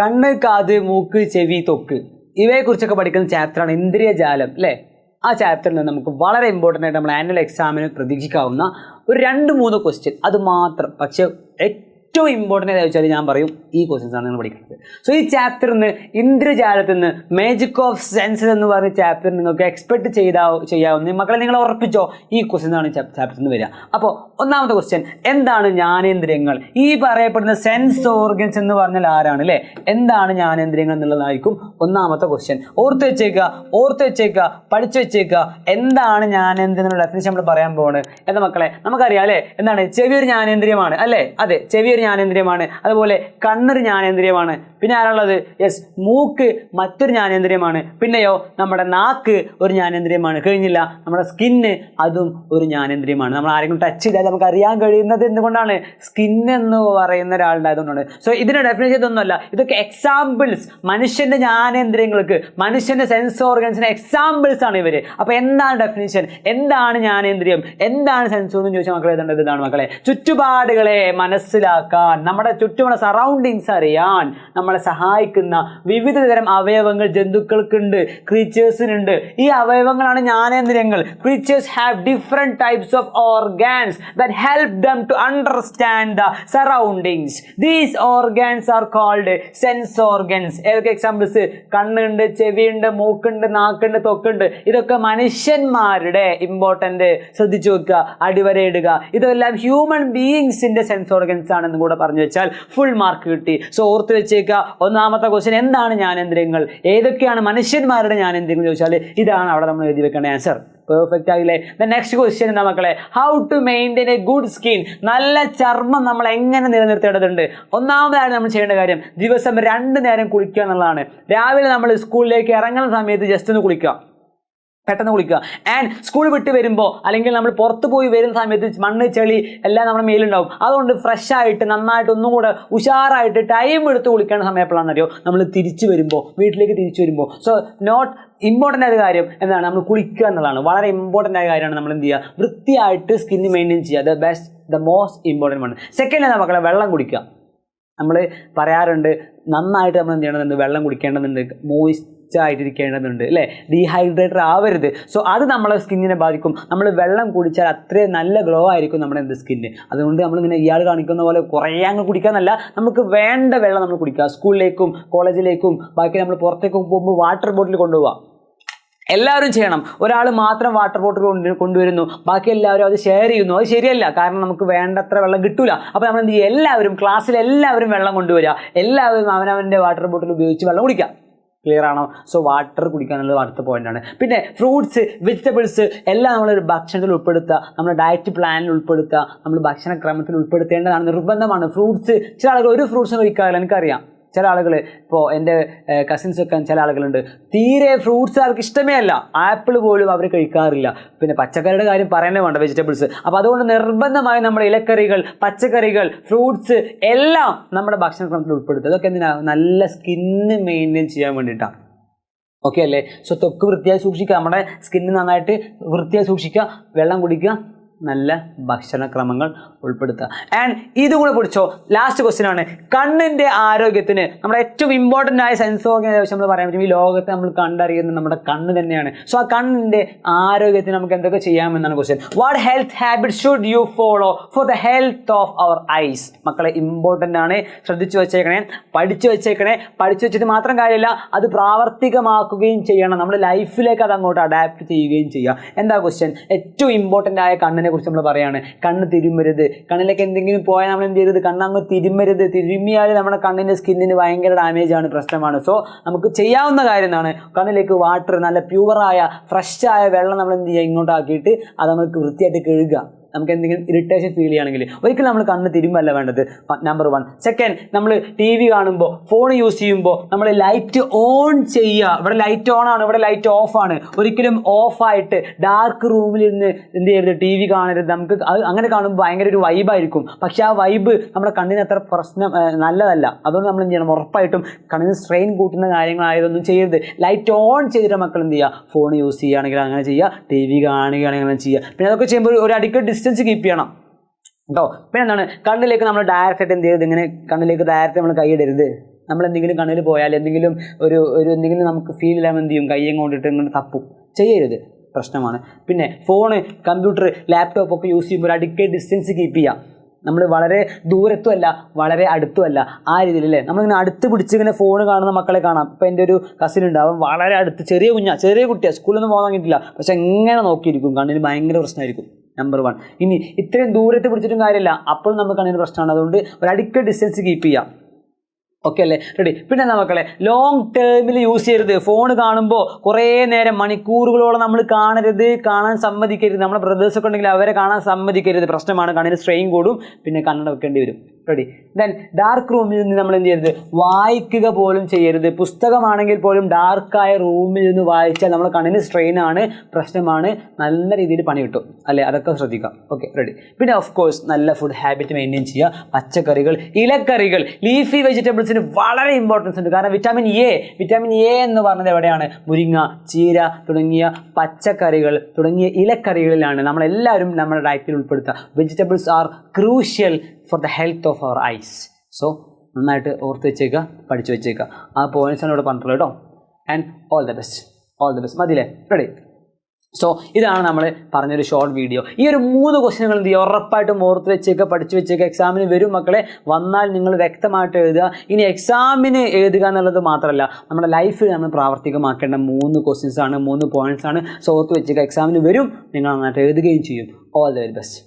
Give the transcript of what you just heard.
കണ്ണ്, കാത്, മൂക്ക്, ചെവി, ത്വക്ക് ഇവയെക്കുറിച്ചൊക്കെ പഠിക്കുന്ന ചാപ്റ്ററാണ് ഇന്ദ്രിയജാലം അല്ലേ. ആ ചാപ്റ്ററിൽ നിന്ന് നമുക്ക് വളരെ ഇമ്പോർട്ടൻ്റ് ആയിട്ട് നമ്മൾ ആനുവൽ എക്സാമിന് പ്രതീക്ഷിക്കാവുന്ന ഒരു 2-3 ക്വസ്റ്റ്യൻ അത് മാത്രം. പക്ഷേ ഏറ്റവും ഇമ്പോർട്ടൻ്റ് ആയി വെച്ചാൽ ഞാൻ പറയും ഈ ക്വസ്റ്റ്യൻസ് ആണ് നിങ്ങൾ പഠിക്കുന്നത്. സോ ഈ ചാപ്റ്ററിൽ നിന്ന് ഇന്ദ്രിയജാലത്തിൽ നിന്ന് മാജിക് ഓഫ് സെൻസസ് എന്ന് പറഞ്ഞ ചാപ്റ്റർ നിങ്ങൾക്ക് എക്സ്പെക്ട് ചെയ്യാവുന്ന മക്കളെ നിങ്ങൾ ഉറപ്പിച്ചോ ഈ ക്വസ്റ്റ്യൻ ആണ് ചാപ്റ്ററിൽ നിന്ന് വരിക. അപ്പോൾ ഒന്നാമത്തെ ക്വസ്റ്റ്യൻ, എന്താണ് ജ്ഞാനേന്ദ്രിയങ്ങൾ? ഈ പറയപ്പെടുന്ന സെൻസ് ഓർഗൻസ് എന്ന് പറഞ്ഞാൽ ആരാണ് അല്ലേ? എന്താണ് ജ്ഞാനേന്ദ്രിയങ്ങൾ എന്നുള്ളതായിരിക്കും ഒന്നാമത്തെ ക്വസ്റ്റ്യൻ. ഓർത്ത് വെച്ചേക്കുക, പഠിച്ചു വെച്ചേക്കുക. എന്താണ് ജ്ഞാനേന്ദ്രിയം ഡെഫിനിഷൻ നമ്മൾ പറയാൻ പോവാണ്. എന്താ മക്കളെ, നമുക്കറിയാം അല്ലേ, എന്താണ് ചെവി ഒരു ജ്ഞാനേന്ദ്രിയമാണ് അല്ലേ? അതെ, ചെവി ഒരു ജ്ഞാനേന്ദ്രിയമാണ്. അതുപോലെ കണ്ണൊരു ജ്ഞാനേന്ദ്രിയമാണ്. പിന്നെ ആരാളുള്ളത്? യെസ്, മൂക്ക് മറ്റൊരു ജ്ഞാനേന്ദ്രിയമാണ്. പിന്നെയോ നമ്മുടെ നാക്ക് ഒരു ജ്ഞാനേന്ദ്രിയമാണ്. കഴിഞ്ഞില്ല, നമ്മുടെ സ്കിന്ന് അതും ഒരു ജ്ഞാനേന്ദ്രിയമാണ്. നമ്മൾ ആരെങ്കിലും ടച്ച് ചെയ്താൽ നമുക്ക് അറിയാൻ കഴിയുന്നത് എന്തുകൊണ്ടാണ്? സ്കിൻ എന്ന് പറയുന്ന ഒരാളുണ്ടായതുകൊണ്ടാണ്. സോ ഇതിന്റെ ഡെഫിനേഷൻ ഇതൊന്നുമല്ല, ഇതൊക്കെ എക്സാമ്പിൾസ്, മനുഷ്യന്റെ ജ്ഞാനേന്ദ്രിയങ്ങൾക്ക്, മനുഷ്യന്റെ സെൻസ് ഓർഗൻസിന് എക്സാമ്പിൾസ് ആണ് ഇവര്. അപ്പൊ എന്താണ് ഡെഫിനേഷൻ? എന്താണ് ജ്ഞാനേന്ദ്രിയം? എന്താണ് സെൻസ് എന്ന് ചോദിച്ചാൽ മക്കളെ ഇതുണ്ട്. ഇതാണ് മക്കളെ, ചുറ്റുപാടുകളെ മനസ്സിലാക്കാൻ, നമ്മുടെ ചുറ്റുമുള്ള സറൗണ്ടിങ്സ് അറിയാൻ നമ്മളെ സഹായിക്കുന്ന വിവിധ തരം അവയവങ്ങൾ ജന്തുക്കൾക്കുണ്ട്, ക്രീച്ചേഴ്സിനുണ്ട്. ഈ അവയവങ്ങളാണ് ജ്ഞാനേന്ദ്രിയങ്ങൾ. Creatures have different types of organs that help them to understand the surroundings. These organs are called sense organs. ഏതൊക്കെ എക്സാമ്പിൾസ്? കണ്ണുണ്ട്, ചെവിയുണ്ട്, മൂക്കുണ്ട്, നാക്കുണ്ട്, ത്വക്കുണ്ട്. ഇതൊക്കെ മനുഷ്യന്മാരുടെ ഇമ്പോർട്ടന്റ്, ശ്രദ്ധിച്ചു വെക്കുക, അടിവരയിടുക. ഇതെല്ലാം ഹ്യൂമൻ ബീയിങ്സിന്റെ സെൻസ് ഓർഗൻസ് ആണെന്ന് കൂടെ പറഞ്ഞു വെച്ചാൽ ഫുൾ മാർക്ക് കിട്ടി. സോ ഓർത്ത് വെച്ചേക്കുക, ഒന്നാമത്തെ ക്വസ്റ്റ്യൻ എന്താണ് ജ്ഞാനേന്ദ്രിയങ്ങൾ, ഏതൊക്കെയാണ് മനുഷ്യന്മാരുടെ ജ്ഞാനേന്ദ്രിയങ്ങൾ ചോദിച്ചാൽ ഇതാണ് അവിടെ നമ്മൾ എഴുതി വെക്കേണ്ട ആൻസർ. പെർഫെക്റ്റ് ആയില്ലേ? നെക്സ്റ്റ് ക്വസ്റ്റ്യൻ എന്താ മക്കളെ? How to maintain a good skin. നല്ല ചർമ്മം നമ്മൾ എങ്ങനെ നിലനിർത്തേണ്ടതുണ്ട്? ഒന്നാമതായിട്ട് നമ്മൾ ചെയ്യേണ്ട കാര്യം ദിവസം 2 നേരം കുളിക്കുക എന്നുള്ളതാണ്. രാവിലെ നമ്മൾ സ്കൂളിലേക്ക് ഇറങ്ങുന്ന സമയത്ത് ജസ്റ്റ് ഒന്ന് കുളിക്കുക, പെട്ടെന്ന് കുളിക്കുക. ആൻഡ് സ്കൂൾ വിട്ട് വരുമ്പോൾ അല്ലെങ്കിൽ നമ്മൾ പുറത്ത് പോയി വരുന്ന സമയത്ത് മണ്ണ്, ചെളി എല്ലാം നമ്മുടെ മേലുണ്ടാവും. അതുകൊണ്ട് ഫ്രഷ് ആയിട്ട് നന്നായിട്ട് ഒന്നും കൂടെ ഉഷാറായിട്ട് ടൈം എടുത്ത് കുളിക്കേണ്ട സമയം എപ്പോഴാണെന്നറിയോ? നമ്മൾ തിരിച്ചു വരുമ്പോൾ, വീട്ടിലേക്ക് തിരിച്ചു വരുമ്പോൾ. സോ നോട്ട് ഇമ്പോർട്ടൻ്റ് ആയ കാര്യം എന്താണ്? നമ്മൾ കുളിക്കുക എന്നുള്ളതാണ്. വളരെ ഇമ്പോർട്ടൻ്റ് ആയ കാര്യമാണ്. നമ്മൾ എന്ത് ചെയ്യുക? വൃത്തിയായിട്ട് സ്കിന്ന് മെയിൻറ്റെയിൻ ചെയ്യുക. ദ മോസ്റ്റ് ഇമ്പോർട്ടൻ്റ് ആണ്. സെക്കൻഡ് എന്താ മക്കളെ? വെള്ളം കുടിക്കുക. നമ്മൾ പറയാറുണ്ട് നന്നായിട്ട് നമ്മൾ എന്ത് ചെയ്യണമെന്നുണ്ട്? വെള്ളം കുടിക്കേണ്ടതുണ്ട്, ആയിട്ടിരിക്കേണ്ടതുണ്ട് അല്ലേ? ഡീഹൈഡ്രേറ്റഡ് ആവരുത്. സോ അത് നമ്മളെ സ്കിന്നിനെ ബാധിക്കും. നമ്മൾ വെള്ളം കുടിച്ചാൽ അത്രയും നല്ല ഗ്ലോ ആയിരിക്കും നമ്മുടെ സ്കിന്ന്. അതുകൊണ്ട് നമ്മളിങ്ങനെ ഇയാൾ കാണിക്കുന്ന പോലെ കുറേ അങ്ങ് കുടിക്കാന്നല്ല, നമുക്ക് വേണ്ട വെള്ളം നമ്മൾ കുടിക്കുക. സ്കൂളിലേക്കും കോളേജിലേക്കും ബാക്കി നമ്മൾ പുറത്തേക്കും പോകുമ്പോൾ വാട്ടർ ബോട്ടിൽ കൊണ്ടുപോവുക. എല്ലാവരും ചെയ്യണം. ഒരാൾ മാത്രം വാട്ടർ ബോട്ടിൽ കൊണ്ടുവരുന്നു, ബാക്കി എല്ലാവരും അത് ഷെയർ ചെയ്യുന്നു. അത് ശരിയല്ല, കാരണം നമുക്ക് വേണ്ടത്ര വെള്ളം കിട്ടൂല. അപ്പോൾ നമ്മൾ എന്ത് ചെയ്യുക? എല്ലാവരും ക്ലാസ്സിൽ എല്ലാവരും വെള്ളം കൊണ്ടുവരിക. എല്ലാവരും അവനവൻ്റെ വാട്ടർ ബോട്ടിൽ ഉപയോഗിച്ച് വെള്ളം കുടിക്കുക. ക്ലിയർ ആണോ? സോ വാട്ടർ കുടിക്കുക എന്നുള്ളത് അടുത്ത പോയിന്റാണ്. പിന്നെ ഫ്രൂട്ട്സ്, വെജിറ്റബിൾസ് എല്ലാം നമ്മളൊരു ഭക്ഷണത്തിൽ ഉൾപ്പെടുത്തുക, നമ്മുടെ ഡയറ്റ് പ്ലാനിൽ ഉൾപ്പെടുത്തുക, നമ്മൾ ഭക്ഷണക്രമത്തിൽ ഉൾപ്പെടുത്തേണ്ടതാണ്, നിർബന്ധമാണ്. ഫ്രൂട്ട്സ്, ചില ആളുകൾ ഒരു ഫ്രൂട്ട്സും കഴിക്കാറില്ല, എനിക്കറിയാം. ചില ആളുകൾ, ഇപ്പോൾ എൻ്റെ കസിൻസൊക്കെ ചില ആളുകളുണ്ട്, തീരെ ഫ്രൂട്ട്സ് അവർക്ക് ഇഷ്ടമേ അല്ല. ആപ്പിൾ പോലും അവർ കഴിക്കാറില്ല. പിന്നെ പച്ചക്കറിയുടെ കാര്യം പറയണേ വേണ്ട, വെജിറ്റബിൾസ്. അപ്പോൾ അതുകൊണ്ട് നിർബന്ധമായി നമ്മുടെ ഇലക്കറികൾ, പച്ചക്കറികൾ, ഫ്രൂട്ട്സ് എല്ലാം നമ്മുടെ ഭക്ഷണക്രമത്തിൽ ഉൾപ്പെടുത്തുക. അതൊക്കെ എന്തിനാണ്? നല്ല സ്കിന്ന് മെയിൻറ്റെയിൻ ചെയ്യാൻ വേണ്ടിയിട്ടാണ്. ഓക്കെ അല്ലേ? സോ ത്വക്ക് വൃത്തിയായി സൂക്ഷിക്കുക, നമ്മുടെ സ്കിന്ന് നന്നായിട്ട് വൃത്തിയായി സൂക്ഷിക്കുക, വെള്ളം കുടിക്കുക, നല്ല ഭക്ഷണക്രമങ്ങൾ ഉൾപ്പെടുത്തുക. ആൻഡ് ഇതും കൂടെ പിടിച്ചോ. ലാസ്റ്റ് ക്വസ്റ്റ്യൻ ആണ്, കണ്ണിൻ്റെ ആരോഗ്യത്തിന് നമ്മുടെ ഏറ്റവും ഇമ്പോർട്ടൻ്റ് ആയ സെൻസ് ഓർഗൻ നമ്മൾ പറയാൻ പറ്റും. ഈ ലോകത്തെ നമ്മൾ കണ്ടറിയുന്നത് നമ്മുടെ കണ്ണ് തന്നെയാണ്. സോ ആ കണ്ണിൻ്റെ ആരോഗ്യത്തിന് നമുക്ക് എന്തൊക്കെ ചെയ്യാമെന്നാണ് question. What health habit should you follow for the health of our eyes? മക്കളെ ഇമ്പോർട്ടൻ്റ് ആണ്, ശ്രദ്ധിച്ചു വെച്ചേക്കണേ, പഠിച്ചു വെച്ചേക്കണേ. പഠിച്ചു വെച്ചിട്ട് മാത്രം കാര്യമില്ല, അത് പ്രാവർത്തികമാക്കുകയും ചെയ്യണം. നമ്മൾ ലൈഫിലേക്ക് അത് അങ്ങോട്ട് അഡാപ്റ്റ് ചെയ്യുകയും ചെയ്യുക. എന്താ ക്വസ്റ്റ്യൻ? ഏറ്റവും ഇമ്പോർട്ടൻ്റ് ആയ കണ്ണിനെ കുറിച്ച് നമ്മൾ പറയാണ്. കണ്ണ് തിരുമരുത്. കണ്ണിലേക്ക് എന്തെങ്കിലും പോയാൽ നമ്മൾ എന്ത് ചെയ്യരുത്? കണ്ണങ്ങ് തിരുമരുത്. തിരുമിയാൽ നമ്മുടെ കണ്ണിൻ്റെ സ്കിന്നിന് ഭയങ്കര ഡാമേജ് ആണ്, പ്രശ്നമാണ്. സോ നമുക്ക് ചെയ്യാവുന്ന കാര്യം എന്താണ്? കണ്ണിലേക്ക് വാട്ടർ, നല്ല പ്യൂറായ ഫ്രഷായ വെള്ളം നമ്മൾ എന്ത് ചെയ്യുക? ഇങ്ങോട്ടാക്കിയിട്ട് അത് നമുക്ക് വൃത്തിയായിട്ട് കഴുകുക. നമുക്ക് എന്തെങ്കിലും ഇറിറ്റേഷൻ ഫീൽ ചെയ്യുകയാണെങ്കിൽ ഒരിക്കലും നമ്മൾ കണ്ണ് തിരുമ്പല്ല വേണ്ടത്. നമ്പർ 1. സെക്കൻഡ്, നമ്മൾ ടി വി കാണുമ്പോൾ, ഫോൺ യൂസ് ചെയ്യുമ്പോൾ നമ്മൾ ലൈറ്റ് ഓൺ ചെയ്യുക. ഇവിടെ ലൈറ്റ് ഓൺ ആണ്, ഇവിടെ ലൈറ്റ് ഓഫ് ആണ്. ഒരിക്കലും ഓഫായിട്ട് ഡാർക്ക് റൂമിൽ ഇരുന്ന് എന്ത് ചെയ്യരുത്? ടി വി കാണരുത്. നമുക്ക് അത് അങ്ങനെ കാണുമ്പോൾ ഭയങ്കര ഒരു വൈബായിരിക്കും. പക്ഷേ ആ വൈബ് നമ്മുടെ കണ്ണിന് അത്ര നല്ലതല്ല. അതുകൊണ്ട് നമ്മൾ എന്ത് ചെയ്യണം? ഉറപ്പായിട്ടും കണ്ണിന് സ്ട്രെയിൻ കൂട്ടുന്ന കാര്യങ്ങളായതൊന്നും ചെയ്യരുത്. ലൈറ്റ് ഓൺ ചെയ്തിട്ട് മക്കൾ എന്ത് ചെയ്യുക? ഫോൺ യൂസ് ചെയ്യുകയാണെങ്കിൽ അങ്ങനെ ചെയ്യുക, ടി വി കാണുകയാണെങ്കിൽ അങ്ങനെ ചെയ്യുക. പിന്നെ അതൊക്കെ ചെയ്യുമ്പോൾ ഒരു അഡിക്വറ്റ് ഡിസ്റ്റൻസ് കീപ്പ് ചെയ്യണം കേട്ടോ. പിന്നെ എന്താണ്? കണ്ണിലേക്ക് നമ്മൾ ഡയറക്റ്റായിട്ട് എന്ത് ചെയ്യരുത്? ഇങ്ങനെ കണ്ണിലേക്ക് ഡയറക്റ്റ് നമ്മൾ കൈയിടരുത്. നമ്മൾ എന്തെങ്കിലും കണ്ണിൽ പോയാൽ എന്തെങ്കിലും എന്തെങ്കിലും നമുക്ക് ഫീൽ ചെയ്യാൻ എന്ത് ചെയ്യും, കയ്യും കൊണ്ടിട്ട് ഇങ്ങനെ തപ്പും. ചെയ്യരുത്, പ്രശ്നമാണ്. പിന്നെ ഫോണ്, കമ്പ്യൂട്ടർ, ലാപ്ടോപ്പ് ഒക്കെ യൂസ് ചെയ്യുമ്പോൾ ഒരു അഡിക്റ്റഡ് ഡിസ്റ്റൻസ് കീപ്പ് ചെയ്യുക. നമ്മൾ വളരെ ദൂരത്തുമല്ല വളരെ അടുത്തുമല്ല, ആ രീതിയിലല്ലേ. നമ്മളിങ്ങനെ അടുത്ത് പിടിച്ചിങ്ങനെ ഫോൺ കാണുന്ന മക്കളെ കാണാം. ഇപ്പോൾ എൻ്റെ ഒരു കസിൻ ഉണ്ട്, അവൻ വളരെ അടുത്ത്, ചെറിയ കുട്ടിയാണ്, സ്കൂളിലൊന്നും പോകാൻ കഴിഞ്ഞിട്ടില്ല, പക്ഷെ എങ്ങനെ നോക്കിയിരിക്കും, കണ്ണിന് ഭയങ്കര പ്രശ്നമായിരിക്കും. നമ്പർ 1. ഇനി ഇത്രയും ദൂരത്ത് പിടിച്ചിട്ടും കാര്യമില്ല, അപ്പോൾ നമുക്ക് കണ്ണിന് പ്രശ്നമാണ്. അതുകൊണ്ട് ഒരു അഡിക്റ്റഡ് ഡിസ്റ്റൻസ് കീപ്പ് ചെയ്യാം. ഓക്കെ അല്ലേ, റെഡി? പിന്നെ മക്കളെ ലോങ് ടേമിൽ യൂസ് ചെയ്യരുത്. ഫോൺ കാണുമ്പോൾ കുറേ നേരം മണിക്കൂറുകളോളം നമ്മൾ കാണാൻ സമ്മതിക്കരുത്. നമ്മുടെ ബ്രദേഴ്സൊക്കെ ഉണ്ടെങ്കിൽ അവരെ കാണാൻ സമ്മതിക്കരുത്, പ്രശ്നമാണ്. കണ്ണിന് സ്ട്രെയിൻ കൂടും, പിന്നെ കണ്ണട വെക്കേണ്ടി വരും. റെഡി? ദെൻ ഡാർക്ക് റൂമിൽ നിന്ന് നമ്മൾ എന്ത് ചെയ്യരുത്, വായിക്കുക പോലും ചെയ്യരുത്. പുസ്തകമാണെങ്കിൽ പോലും ഡാർക്കായ റൂമിൽ നിന്ന് വായിച്ചാൽ നമ്മുടെ കണ്ണിന് സ്ട്രെയിൻ ആണ്, പ്രശ്നമാണ്, നല്ല രീതിയിൽ പണി കിട്ടും അല്ലേ, അതൊക്കെ ശ്രദ്ധിക്കാം. Okay, ready? പിന്നെ ഓഫ് കോഴ്സ് നല്ല ഫുഡ് ഹാബിറ്റ് മെയിൻറ്റെയിൻ ചെയ്യുക. പച്ചക്കറികൾ, ഇലക്കറികൾ, ലീഫി വെജിറ്റബിൾസിന് വളരെ ഇമ്പോർട്ടൻസ് ഉണ്ട്. കാരണം വിറ്റാമിൻ എ എന്ന് പറഞ്ഞത് എവിടെയാണ്? മുരിങ്ങ, ചീര തുടങ്ങിയ പച്ചക്കറികൾ തുടങ്ങിയ ഇലക്കറികളിലാണ് നമ്മളെല്ലാവരും നമ്മുടെ ഡയറ്റിൽ ഉൾപ്പെടുത്തുക. Vegetables are crucial for the health of our eyes. So നന്നായിട്ട് ഓർത്ത് വെച്ചേക്കുക, പഠിച്ചു വെച്ചേക്കുക. ആ പോയിന്റ്സാണ് ഇവിടെ പറഞ്ഞിട്ടുള്ളത് കേട്ടോ. And all the best. മതിയില്ലേ? റെഡി? സോ ഇതാണ് നമ്മൾ പറഞ്ഞൊരു ഷോർട്ട് വീഡിയോ. ഈ ഒരു 3 ക്വസ്റ്റ്യനുകൾ എന്ത് ചെയ്യുക, ഉറപ്പായിട്ടും ഓർത്ത് വെച്ചേക്കുക, പഠിച്ചു വെച്ചേക്കുക. എക്സാമിന് വരും മക്കളെ, വന്നാൽ നിങ്ങൾ വ്യക്തമായിട്ട് എഴുതുക. ഇനി എക്സാമിന് എഴുതുക എന്നുള്ളത് മാത്രമല്ല, നമ്മുടെ ലൈഫിൽ നമ്മൾ പ്രാവർത്തികമാക്കേണ്ട 3 ക്വസ്റ്റ്യൻസ് ആണ്, 3 പോയിന്റ്സ് ആണ്. സോ ഓർത്ത് വെച്ചേക്കുക, എക്സാമിന് വരും, നിങ്ങൾ നന്നായിട്ട് എഴുതുകയും ചെയ്യും. All the very best.